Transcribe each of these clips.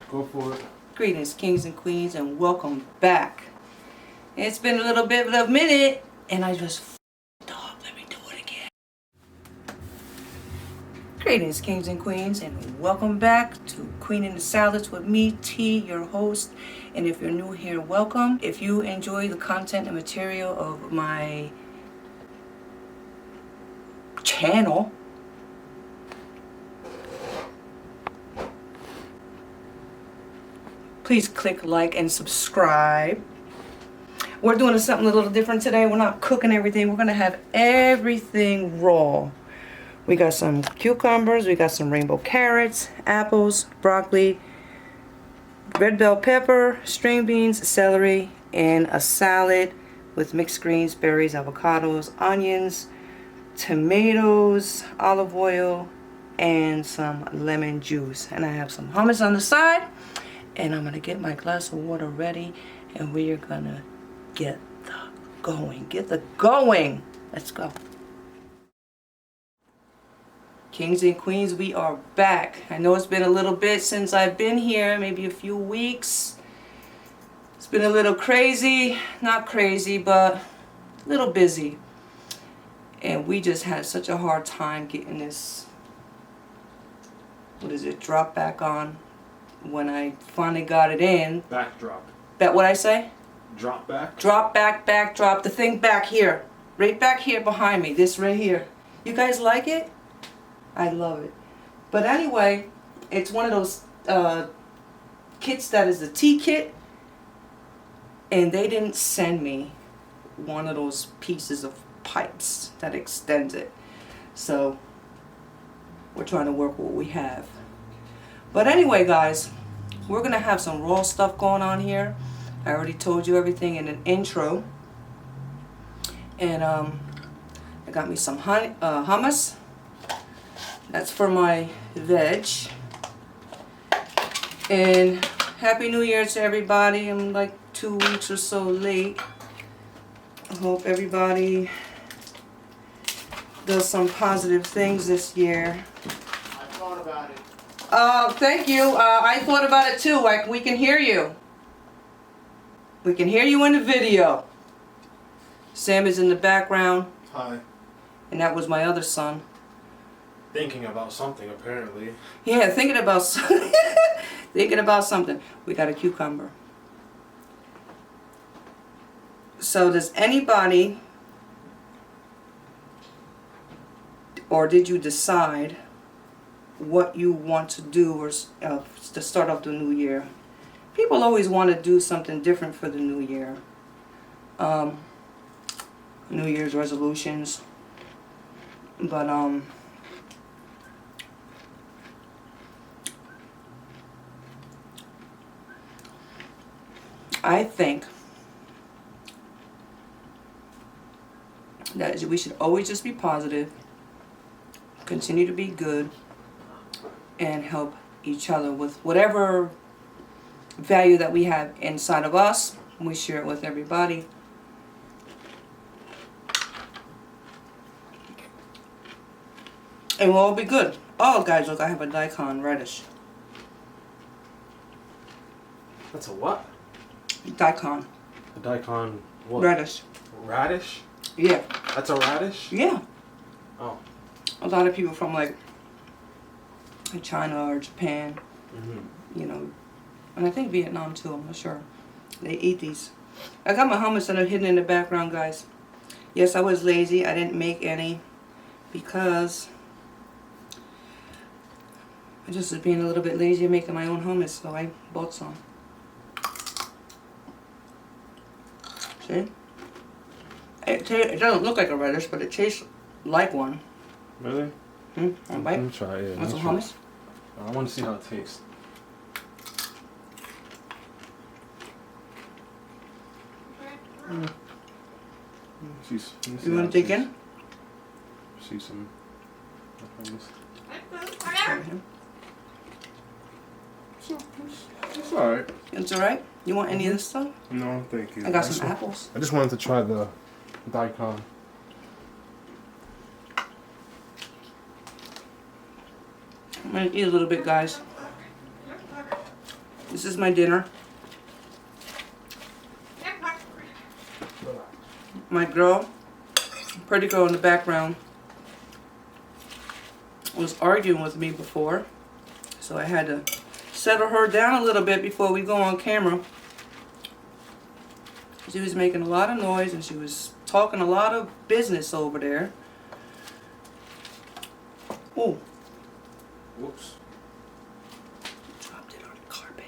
Go for it. Greetings, kings and queens, and welcome back. It's been a little bit of a minute, and I just f***ed up. Let me do it again. Greetings, kings and queens, and welcome back to Queening the Salads with me, T, your host. And if you're new here, welcome. If you enjoy the content and material of my channel, please click like and subscribe. We're doing something a little different today. We're not cooking everything. We're going to have everything raw. We got some cucumbers. We got some rainbow carrots, apples, broccoli, red bell pepper, string beans, celery, and a salad with mixed greens, berries, avocados, onions, tomatoes, olive oil, and some lemon juice. And I have some hummus on the side. And I'm going to get my glass of water ready, and we are going to get the going. Let's go. Kings and queens, we are back. I know it's been a little bit since I've been here, maybe a few weeks. It's been a little crazy, not crazy, but a little busy. And we just had such a hard time getting this, drop back on. When I finally got it in. Backdrop. That what I say? Drop back? Drop back, backdrop. The thing back here. Right back here behind me. This right here. You guys like it? I love it. But anyway, it's one of those kits that is the tea kit. And they didn't send me one of those pieces of pipes that extends it. So, we're trying to work what we have. But anyway, guys, we're going to have some raw stuff going on here. I already told you everything in an intro. And I got me some hummus. That's for my veg. And Happy New Year to everybody. I'm like 2 weeks or so late. I hope everybody does some positive things this year. I thought about it. Thank you. I thought about it too. Like, we can hear you. We can hear you in the video. Sam is in the background. Hi. And that was my other son. Thinking about something, apparently. Yeah, thinking about thinking about something. We got a cucumber. So does anybody, or did you decide what you want to do or to start off the new year? People always want to do something different for the new year. New Year's resolutions. But I think that we should always just be positive, continue to be good, and help each other with whatever value that we have inside of us. We share it with everybody. And we'll all be good. Oh, guys, look, I have a daikon radish. That's a what? Daikon. A daikon what? Radish. Radish? Yeah. That's a radish? Yeah. Oh. A lot of people from like China or Japan, Mm-hmm. you know, and I think Vietnam too, I'm not sure. They eat these. I got my hummus that are hidden in the background, guys. Yes, I was lazy. I didn't make any because I just was being a little bit lazy making my own hummus, so I bought some. See? It doesn't look like a radish, but it tastes like one. Really? Want a bite? Let me try it. Want some hummus? I want to see how it tastes. You want to dig in? See some hummus. It's alright. It's alright? You want any of this stuff? No, thank you. I got some apples. I just wanted to try the daikon. I'm going to eat a little bit, guys. This is my dinner. My girl, pretty girl in the background, was arguing with me before, so I had to settle her down a little bit before we go on camera. She was making a lot of noise and she was talking a lot of business over there. Oh. Whoops. Dropped it on the carpet.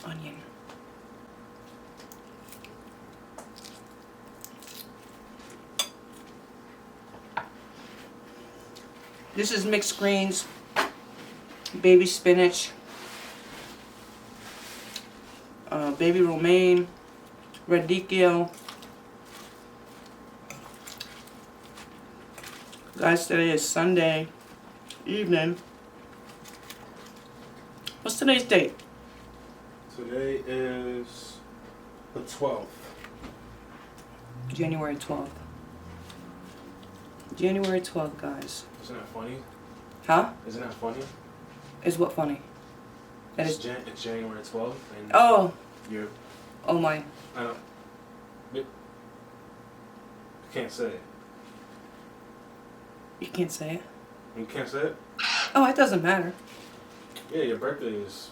Onion. This is mixed greens, baby spinach, baby romaine, radicchio. Guys, today is Sunday evening. What's today's date? Today is the 12th. January 12th. January 12th, guys. Isn't that funny? Huh? Isn't that funny? Is what funny? That It's, is. it's January 12th. And Oh. you're. Oh my. I don't. You can't say it. You can't say it. You can't say it? Oh, it doesn't matter. Yeah, your birthday is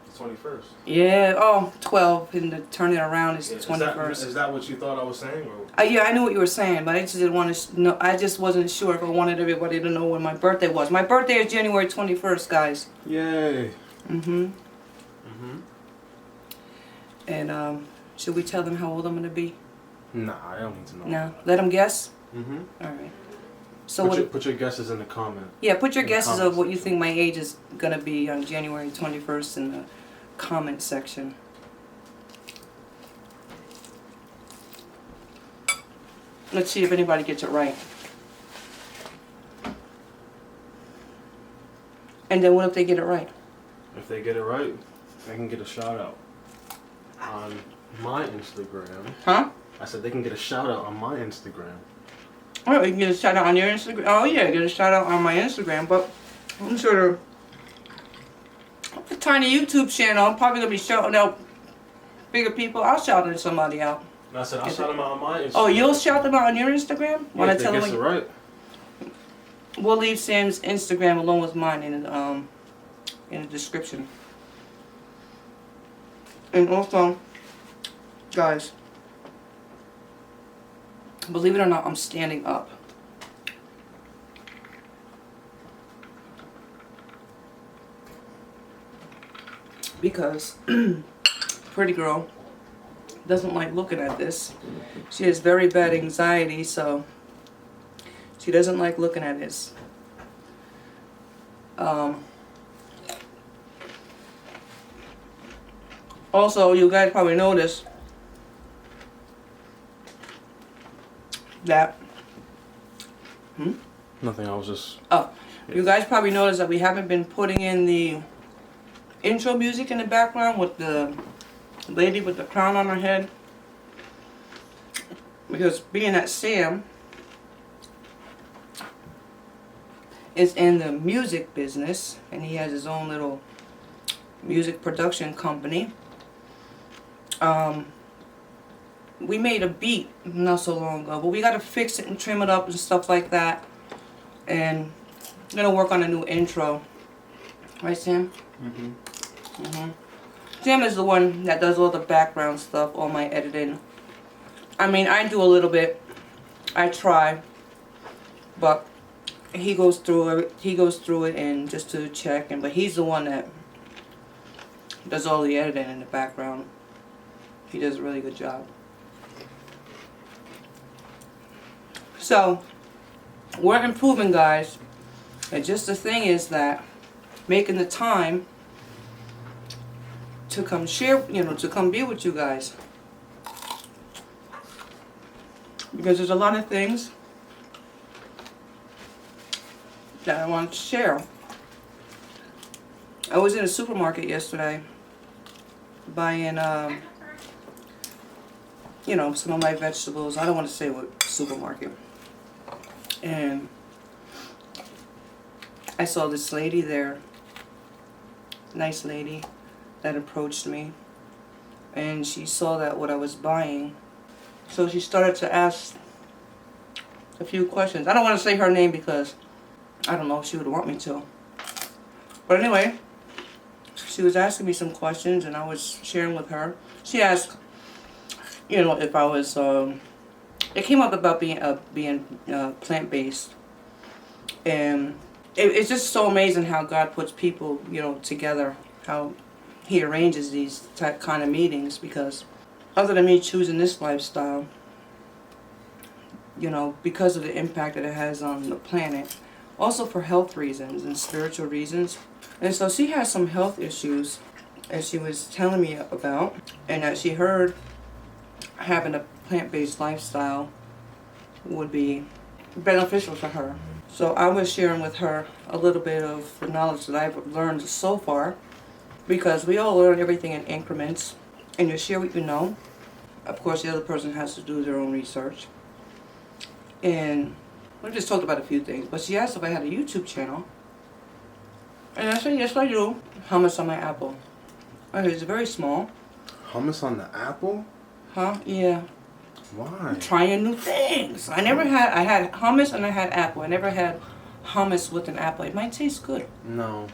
the 21st. Yeah. Oh, 12, and to turn it around is the 21st. Is that what you thought I was saying? Or? Yeah, I knew what you were saying, but I just didn't want to know. I just wasn't sure if I wanted everybody to know when my birthday was. My birthday is January 21st, guys. Yay. Mm-hmm. And should we tell them how old I'm gonna be? Nah, I don't need to know. No. Let them guess. All right. So put your guesses in the comment. Yeah, put your in the guesses of comments what you section. think my age is gonna be on January 21st in the comment section. Let's see if anybody gets it right. And then what if they get it right? If they get it right, they can get a shout out on my Instagram. Huh? I said they can get a shout out on my Instagram. Oh, you can get a shout out on your Instagram. Oh yeah, get a shout out on my Instagram. But I'm sure the tiny YouTube channel, I'm probably gonna be shouting out bigger people. I'll shout out somebody out. And I said I'll shout them out on my Instagram. Oh, you'll shout them out on your Instagram? Yeah, if they guess it right. We'll leave Sam's Instagram along with mine in the description. And also, guys, believe it or not, I'm standing up. Because pretty girl doesn't like looking at this. She has very bad anxiety, so she doesn't like looking at this. Also, you guys probably noticed that Nothing, I was just... Oh, you guys probably noticed that we haven't been putting in the intro music in the background with the lady with the crown on her head. Because being that Sam is in the music business and he has his own little music production company. We made a beat not so long ago, but we gotta fix it and trim it up and stuff like that. And I'm gonna work on a new intro. Right, Sam? Sam is the one that does all the background stuff, all my editing. I mean, I do a little bit. I try, but he goes through it. He goes through it and just to check. But he's the one that does all the editing in the background. He does a really good job. So we're improving, guys. And just the thing is that making the time to come share, to come be with you guys. Because there's a lot of things that I want to share. I was in a supermarket yesterday buying, some of my vegetables. I don't want to say what supermarket. And I saw this lady there nice lady that approached me, and she saw that what I was buying, so she started to ask a few questions. I don't want to say her name because I don't know if she would want me to. But anyway, she was asking me some questions and I was sharing with her. She asked, you know, if I was, it came up about being plant-based. And it's just so amazing how God puts people, you know, together, how He arranges these kind of meetings, because other than me choosing this lifestyle, you know, because of the impact that it has on the planet, also for health reasons and spiritual reasons. And so she has some health issues, as she was telling me about, and that she heard having a plant-based lifestyle would be beneficial to her. So I was sharing with her a little bit of the knowledge that I've learned so far, because we all learn everything in increments, and you share what you know. Of course, the other person has to do their own research. And we just talked about a few things, but she asked if I had a YouTube channel. And I said, yes, I do. Hummus on my apple. Okay, it's very small. Hummus on the apple? Huh? Yeah. Why? I'm trying new things. I had hummus and I had apple. I never had hummus with an apple. It might taste good. No.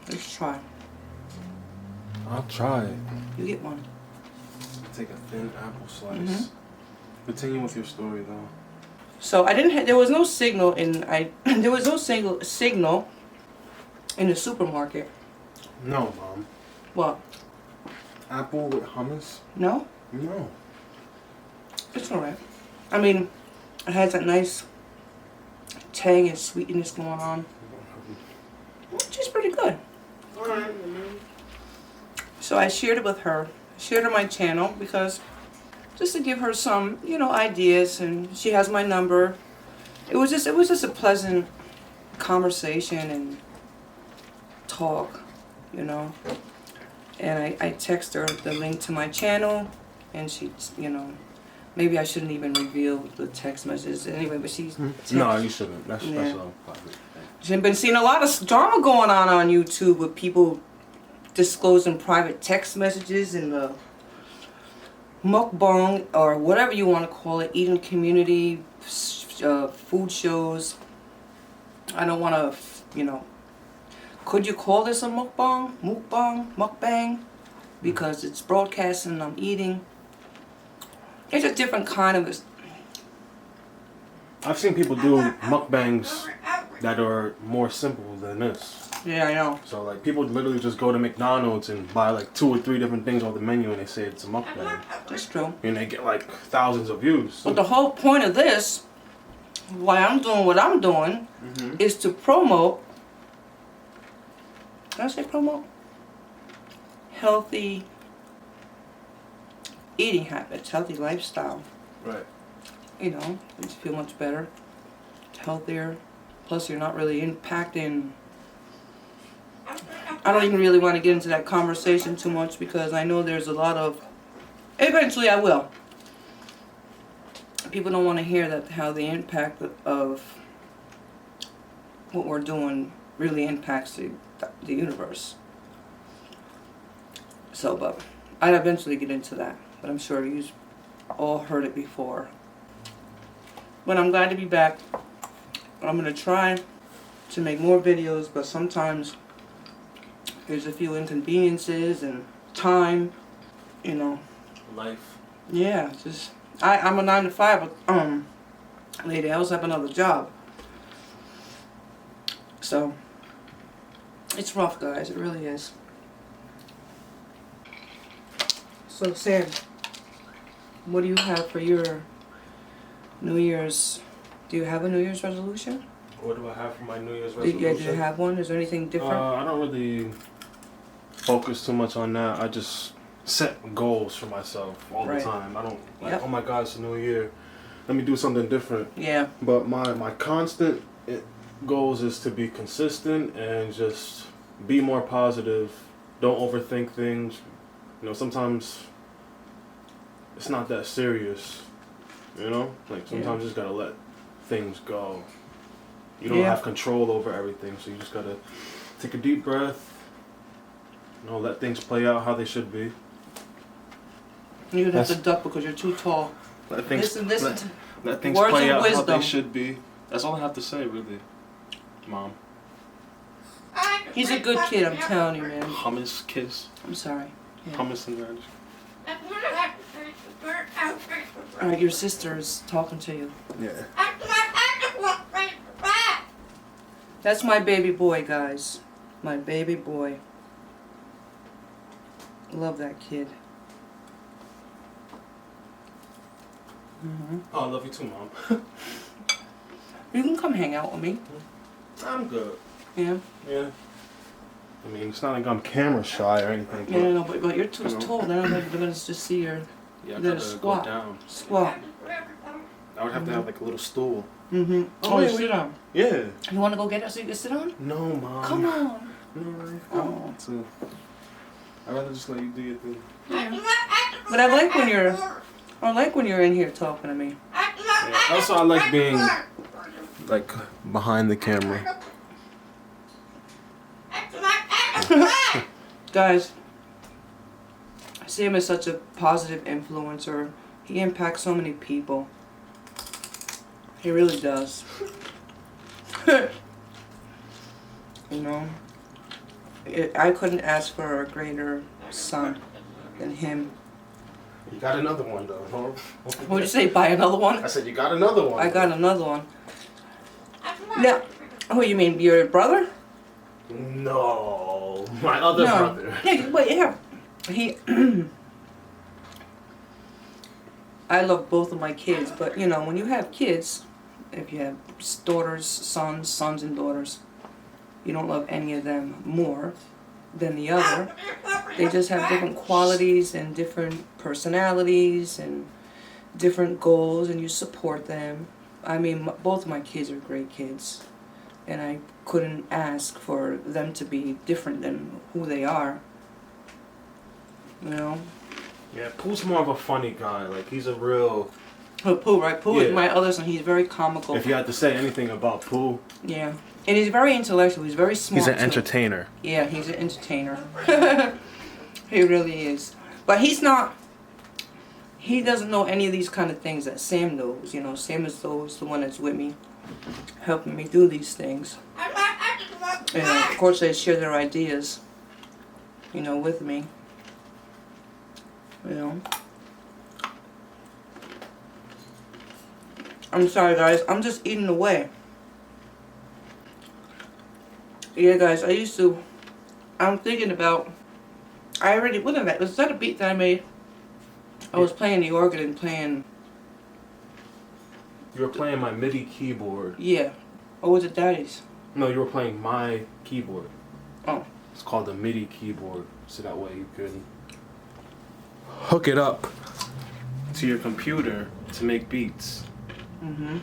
Let's try. I'll try it. You get one. Take a thin apple slice. Mhm. Continue with your story though. So I didn't. There was no signal there was no signal in the supermarket. No, Mom. What? Apple with hummus? No? No. It's alright. I mean, it has that nice tang and sweetness going on. Which is pretty good. Alright. So I shared it with her. Shared it on my channel because just to give her some, you know, ideas, and she has my number. It was just a pleasant conversation and talk, you know. And I text her the link to my channel, and she, you know, maybe I shouldn't even reveal the text messages anyway, but she's... No, you shouldn't. That's Yeah. special. She's been seeing a lot of drama going on YouTube with people disclosing private text messages and the mukbang, or whatever you want to call it, eating community, food shows. I don't want to, you know, could you call this a mukbang? Mukbang? Because it's broadcasting and I'm eating. It's a different kind of... I've seen people do mukbangs that are more simple than this. Yeah, I know. So like people literally just go to McDonald's and buy like 2 or 3 different things on the menu and they say it's a mukbang. That's true. And they get like thousands of views. But the whole point of this, why I'm doing what I'm doing, is to promote... Did I say promote? Healthy eating habits, healthy lifestyle. Right. You know, you feel much better, healthier. Plus, you're not really impacting. I don't even really want to get into that conversation too much because I know there's a lot of. Eventually, I will. People don't want to hear that how the impact of what we're doing really impacts the universe. So, but I'd eventually get into that. But I'm sure you've all heard it before. But I'm glad to be back. I'm going to try to make more videos, but sometimes there's a few inconveniences and time, you know. Life. Yeah, just I'm a 9 to 5 lady. I also have another job. So it's rough, guys. It really is. So Sam, what do you have for your New Year's? Do you have a New Year's resolution? What do I have for my New Year's resolution? Do you have one? Is there anything different? I don't really focus too much on that. I just set goals for myself all the time. I don't like, oh my God, it's a new year. Let me do something different. Yeah. But my constant goals is to be consistent and just be more positive. Don't overthink things. You know, sometimes it's not that serious. You know? Like sometimes you just gotta let things go. You don't have control over everything, so you just gotta take a deep breath. You know, let things play out how they should be. You're gonna have to duck because you're too tall. Let things Listen to let things words play of out how wisdom. they should be. That's all I have to say, really, Mom. He's a good kid, I'm telling you, man. Hummus kiss. I'm sorry. Yeah. Hummus and radish. Alright, your sister is talking to you. Yeah. That's my baby boy, guys. My baby boy. Love that kid. Oh, I love you too, Mom. You can come hang out with me. I'm good. Yeah. Yeah. I mean, it's not like I'm camera shy or anything. Yeah, no, but you're too tall. They're gonna just see your. Yeah, I You're gotta squat. go down. Squat. I would have to have like a little stool. Mm-hmm. Oh, yeah, yeah, sit down. Yeah. You want to go get it so you can sit on? No, Mom. Come on. No, I Oh. want to. I'd rather just let you do your thing. Yeah. But I like when you're in here talking to me. Yeah. Also, I like being like behind the camera. Guys, Sam is such a positive influencer. He impacts so many people. He really does. You know, I couldn't ask for a greater son than him. You got another one though. What did you say? Buy another one? I said you got another one. I got another one. Now, who you mean? Your brother? No, my other brother. Yeah, but yeah, he. I love both of my kids, but you know, when you have kids, if you have daughters, sons and daughters, you don't love any of them more than the other. They just have different qualities and different personalities and different goals, and you support them. I mean, both of my kids are great kids, and I couldn't ask for them to be different than who they are. You know? Yeah, Pooh's more of a funny guy. Like, he's a real... Oh, Pooh, right? Pooh Yeah. is my other son. He's very comical. If you had to say anything about Pooh... Yeah. And he's very intellectual. He's very smart. He's an too. entertainer. Yeah, he's an entertainer. He really is. But he's not... He doesn't know any of these kind of things that Sam knows. You know, Sam is always the one that's with me, helping me do these things. And of course they share their ideas, you know, with me. You know. I'm sorry guys, I'm just eating away. Yeah guys, I'm thinking about, was that a beat that I made? I was playing the organ and playing... You were playing my MIDI keyboard. Yeah. Or was it Daddy's? No, you were playing my keyboard. Oh. It's called a MIDI keyboard, so that way you can hook it up to your computer to make beats. Mm-hmm.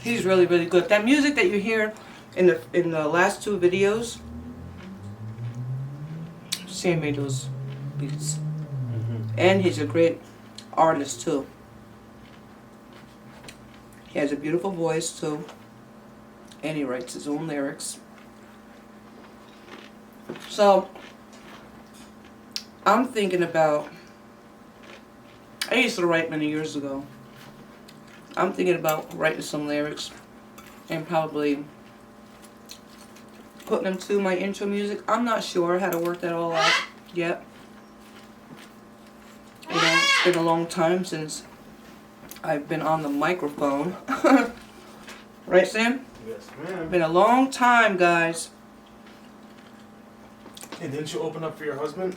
He's really, really good. That music that you hear in the last two videos, Sam made those beats. Mm-hmm. And he's a great artist too. He has a beautiful voice too. And he writes his own lyrics. So, I'm thinking about... I used to write many years ago. I'm thinking about writing some lyrics and probably putting them to my intro music. I'm not sure how to work that all out yet. You know, it's been a long time since I've been on the microphone. Right, Sam? Yes, ma'am. Been a long time, guys. Hey, didn't you open up for your husband?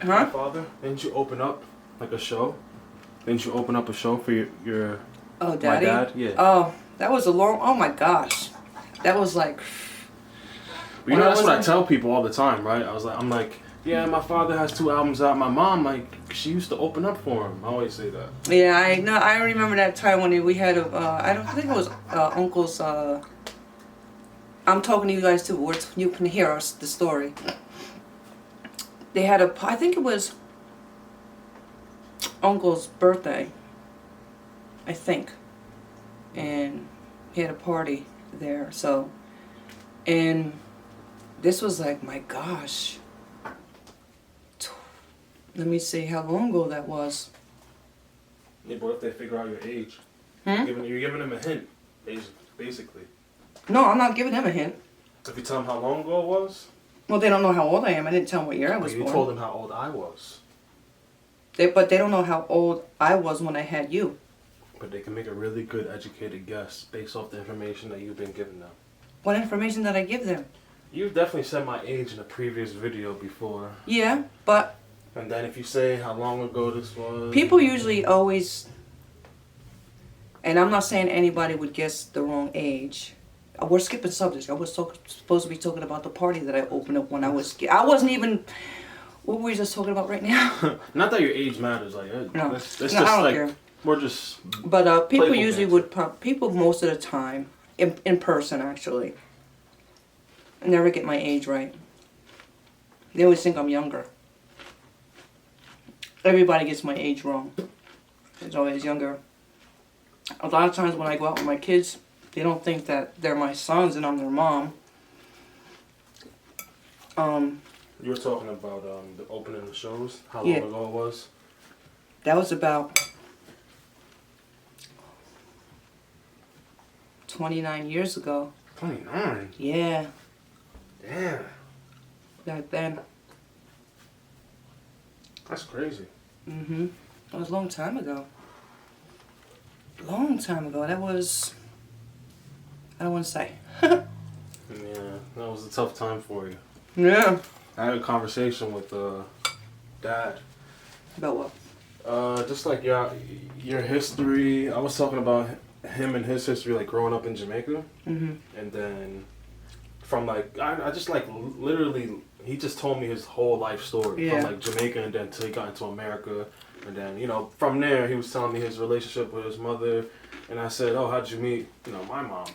Huh? Your father? Didn't you open up like a show? Didn't you open up a show for your Oh, Daddy? my dad? Yeah. Oh, that was a long... Oh, my gosh. That was like... But you know, that's what I tell people all the time, right? I'm like, yeah, my father has 2 albums out. My mom, like, she used to open up for him. I always say that. Yeah, I know. I remember that time when we had a... I don't think it was Uncle's... I'm talking to you guys too. You can hear us the story. They had a... I think it was Uncle's birthday. I think. And he had a party there, so... And This was like, my gosh. Let me see how long ago that was. Yeah, but if they figure out your age, you're giving them a hint, basically. No, I'm not giving them a hint. If you tell them how long ago it was. Well, they don't know how old I am. I didn't tell them what year I was born. You told them how old I was. But they don't know how old I was when I had you. But they can make a really good educated guess based off the information that you've been giving them. What information did I give them? You've definitely said my age in a previous video before. Yeah, but... And then if you say how long ago this was... People usually always... And I'm not saying anybody would guess the wrong age. We're skipping subjects. I was supposed to be talking about the party that I opened up when I was... I wasn't even... What were we just talking about right now? Not that your age matters. Like, no, it's no, just I don't like... care. We're just... But people usually would... People most of the time, in person actually, never get my age right. They always think I'm younger. Everybody gets my age wrong. It's always younger. A lot of times when I go out with my kids, they don't think that they're my sons and I'm their mom. You were talking about the opening of the shows, how long ago it was? That was about 29 years ago. 29? Yeah. Damn. Back then. That's crazy. Mm-hmm. That was a long time ago. Long time ago. That was... I don't want to say. Yeah, that was a tough time for you. Yeah. I had a conversation with Dad. About what? Just like your history. I was talking about him and his history, like growing up in Jamaica. Mm-hmm. And then from like, I just like literally, he just told me his whole life story. Yeah. From like Jamaica and then till he got into America. And then, you know, from there he was telling me his relationship with his mother. And I said, oh, how'd you meet, you know, my mom?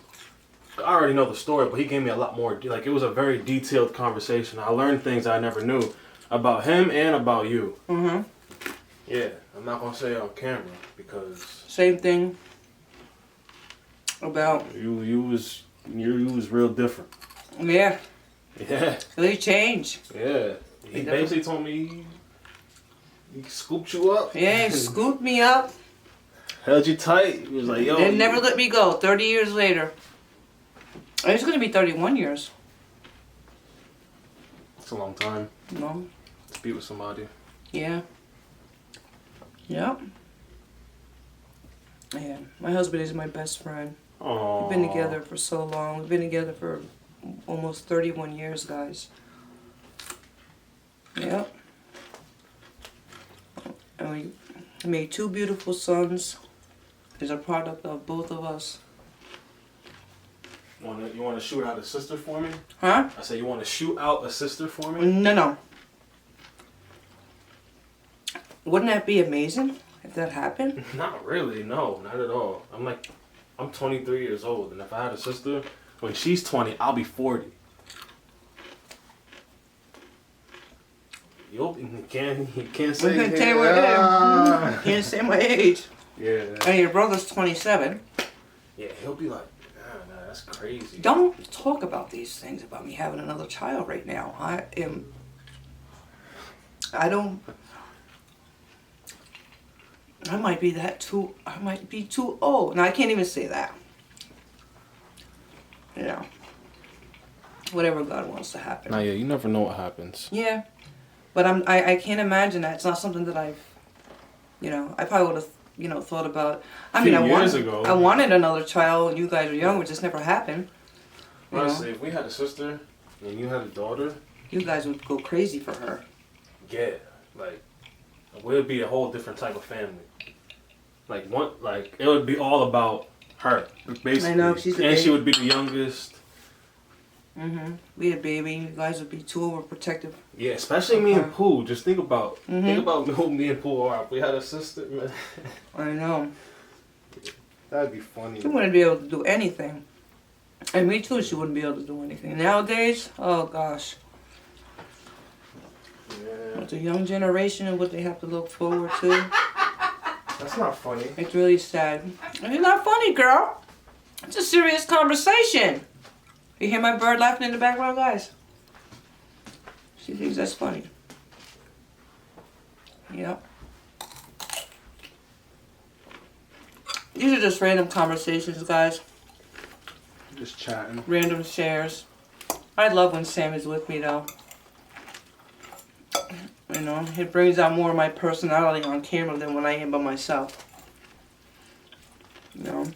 I already know the story, but he gave me a lot more. Like, it was a very detailed conversation. I learned things I never knew about him and about you. Mm-hmm. Yeah, I'm not gonna say it on camera because Same thing about... you was real different. Yeah. Yeah. Really changed. Yeah. He basically told me he scooped you up. Yeah, he scooped me up. Held you tight. He was like, yo. And never let me go. 30 years later. It's going to be 31 years. It's a long time. No. To be with somebody. Yeah. Yep. Yeah. My husband is my best friend. Aww. We've been together for so long. We've been together for almost 31 years, guys. Yep. And we made 2 beautiful sons. Is a product of both of us. You want to shoot out a sister for me? Huh? I said, you want to shoot out a sister for me? No. Wouldn't that be amazing if that happened? Not really, no, not at all. I'm 23 years old, and if I had a sister, when she's 20, I'll be 40. You can't say We can tell you what it is. You can't say my age. Yeah. And your brother's 27. Yeah, he'll be like, nah, that's crazy. Don't talk about these things about me having another child right now. I might be too old. And I can't even say that. You know. Whatever God wants to happen. Nah, yeah, you never know what happens. Yeah. But I can't imagine that. It's not something that I probably would have, thought about. I wanted another child. You guys were young, but just never happened. Honestly, if we had a sister and you had a daughter, you guys would go crazy for her. Yeah, like we'd be a whole different type of family. Like it would be all about her, basically. I know, she would be the youngest. Mm-hmm. We had a baby. You guys would be too overprotective. Yeah, especially me and Pooh. Just think about who me and Pooh are. If we had a sister, man. I know. That'd be funny. She wouldn't be able to do anything. And me too, she wouldn't be able to do anything. Nowadays, oh gosh. Yeah. With the young generation and what they have to look forward to. That's not funny. It's really sad. It's not funny, girl. It's a serious conversation. You hear my bird laughing in the background, guys? She thinks that's funny. Yep. These are just random conversations, guys. Just chatting. Random shares. I love when Sam is with me, though. You know, it brings out more of my personality on camera than when I am by myself. You know.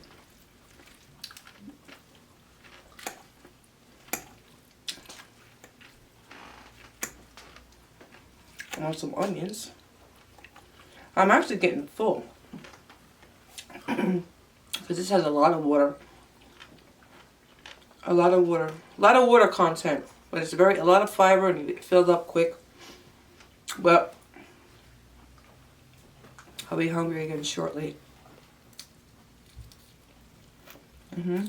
I want some onions. I'm actually getting full. Because this has a lot of water. A lot of water. A lot of water content. But it's a lot of fiber and you get filled up quick. But I'll be hungry again shortly. You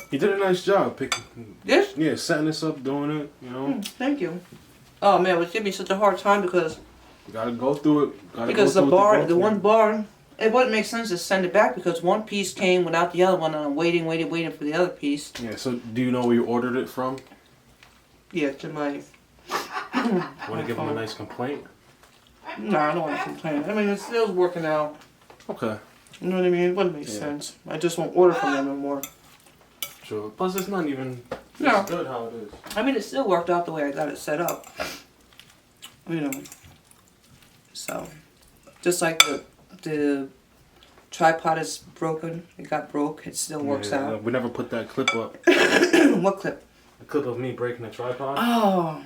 did a nice job picking. This? Yeah, setting this up, doing it, you know. Thank you. Oh man, it was giving me such a hard time because You gotta go through it. because the one bar, it wouldn't make sense to send it back because one piece came without the other one and I'm waiting for the other piece. Yeah, so do you know where you ordered it from? Yeah, to my... Want to give them a nice complaint? No, I don't want to complain. I mean, it's still working out. Okay. You know what I mean? It wouldn't make sense. I just won't order from them anymore. Sure. Plus, it's not even No. good how it is. I mean, it still worked out the way I got it set up. You know. So, just like the tripod is broken. It got broke. It still works out. We never put that clip up. What clip? The clip of me breaking the tripod. Oh,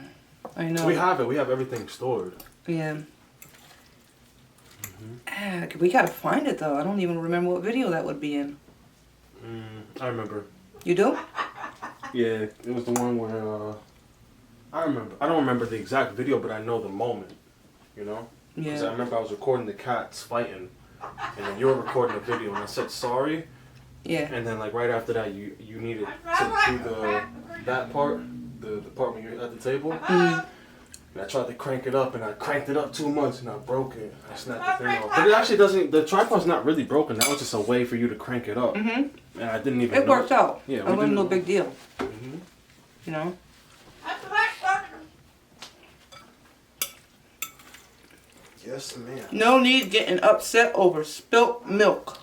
I know. We have it. We have everything stored. Yeah. We gotta find it though. I don't even remember what video that would be in. I remember. You do? Yeah, it was the one where I remember. I don't remember the exact video, but I know the moment. You know? Because I remember I was recording the cats fighting, and then you were recording the video, and I said sorry. Yeah. And then like right after that, you needed to do that part, the part when you're at the table. And I tried to crank it up, and I cranked it up too much, and I broke it. I snapped the thing off. But it actually doesn't. The tripod's not really broken. That was just a way for you to crank it up. And I didn't even. It worked out. Yeah, it wasn't no big deal. You know. Yes, ma'am. No need getting upset over spilt milk.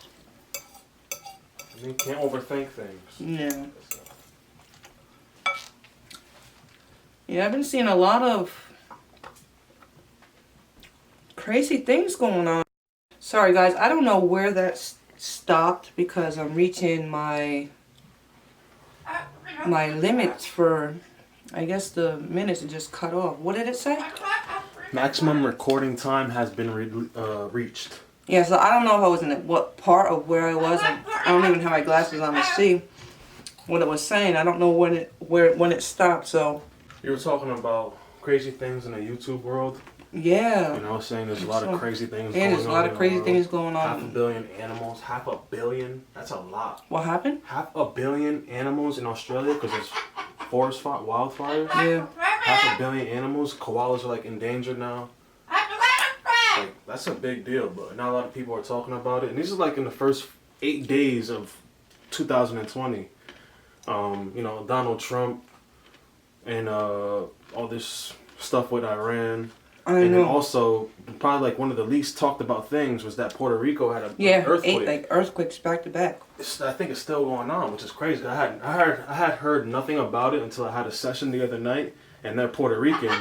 I mean, can't overthink things. Yeah. Yeah, I've been seeing a lot of crazy things going on. Sorry guys, I don't know where that stopped because I'm reaching my limits for, I guess the minutes are just cut off. What did it say? Maximum recording time has been reached. Yeah, so I don't know if I was in what part of where I was. And I don't even have my glasses on to see what it was saying. I don't know when it stopped. So You were talking about crazy things in the YouTube world. yeah. You know, saying there's a lot of crazy things going on. There's a lot of crazy things going on. 500 million animals. 500 million. That's a lot. What happened? 500 million animals in Australia because there's forest wildfires. Yeah. 500 million animals. Koalas are like endangered now. Like, that's a big deal, but not a lot of people are talking about it. And this is like in the first 8 days of 2020. You know, Donald Trump and all this stuff with Iran. And then also, probably like one of the least talked about things was that Puerto Rico had an earthquake. 8 like earthquakes back to back. I think it's still going on, which is crazy. I had heard nothing about it until I had a session the other night, and they're Puerto Rican.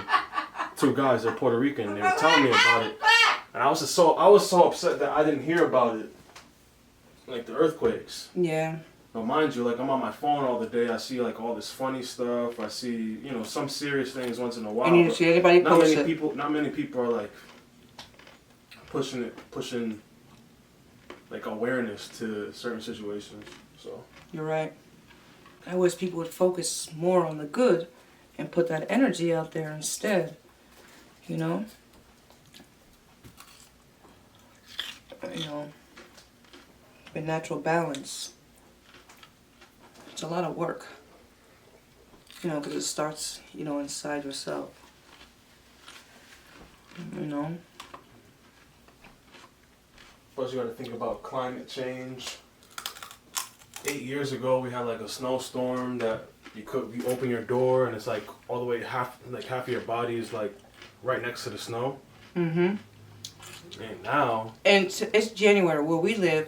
2 guys, they're Puerto Rican. And they were telling me about it, and I was so upset that I didn't hear about it, like the earthquakes. Yeah. But mind you, like I'm on my phone all the day. I see like all this funny stuff. I see, you know, some serious things once in a while. And you see anybody post it. Not many people are like pushing like awareness to certain situations. So You're right. I wish people would focus more on the good and put that energy out there instead. You know? You know, the natural balance. It's a lot of work. You know, because it starts, you know, inside yourself. You know? plus you got to think about climate change. 8 years ago we had like a snowstorm that you open your door and it's like all the way half of your body is like right next to the snow. Mm-hmm. And now. And it's January where we live.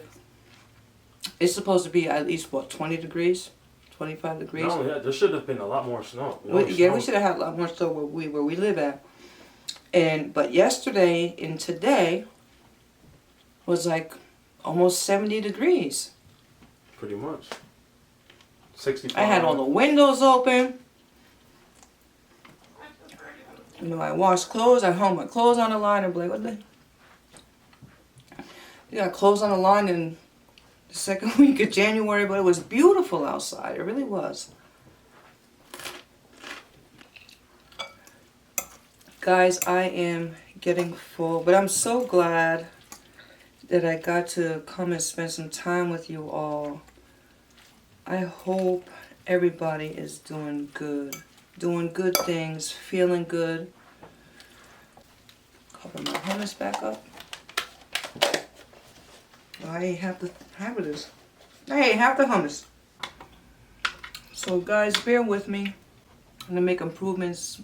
It's supposed to be at least what, 20 degrees, 25 degrees. No, yeah, there should have been a lot more snow. We should have had a lot more snow where we live at. But yesterday and today was like almost 70 degrees. Pretty much. 65. I had all the windows open. You know, I washed clothes. I hung my clothes on the line. I'm like, what the? You got clothes on the line in the second week of January, but it was beautiful outside. It really was. Guys, I am getting full, but I'm so glad that I got to come and spend some time with you all. I hope everybody is doing good things, feeling good. Cover my hummus back up. I ain't have the this. I ain't have the hummus. So guys, bear with me. I'm gonna make improvements.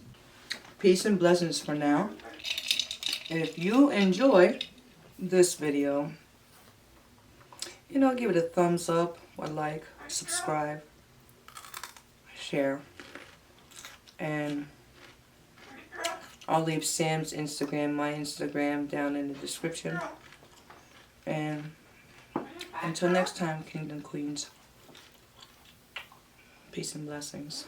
Peace and blessings for now. If you enjoy this video, you know, give it a thumbs up or like, subscribe, share, and I'll leave Sam's Instagram, my Instagram down in the description. And until next time, Kingdom Queens, peace and blessings.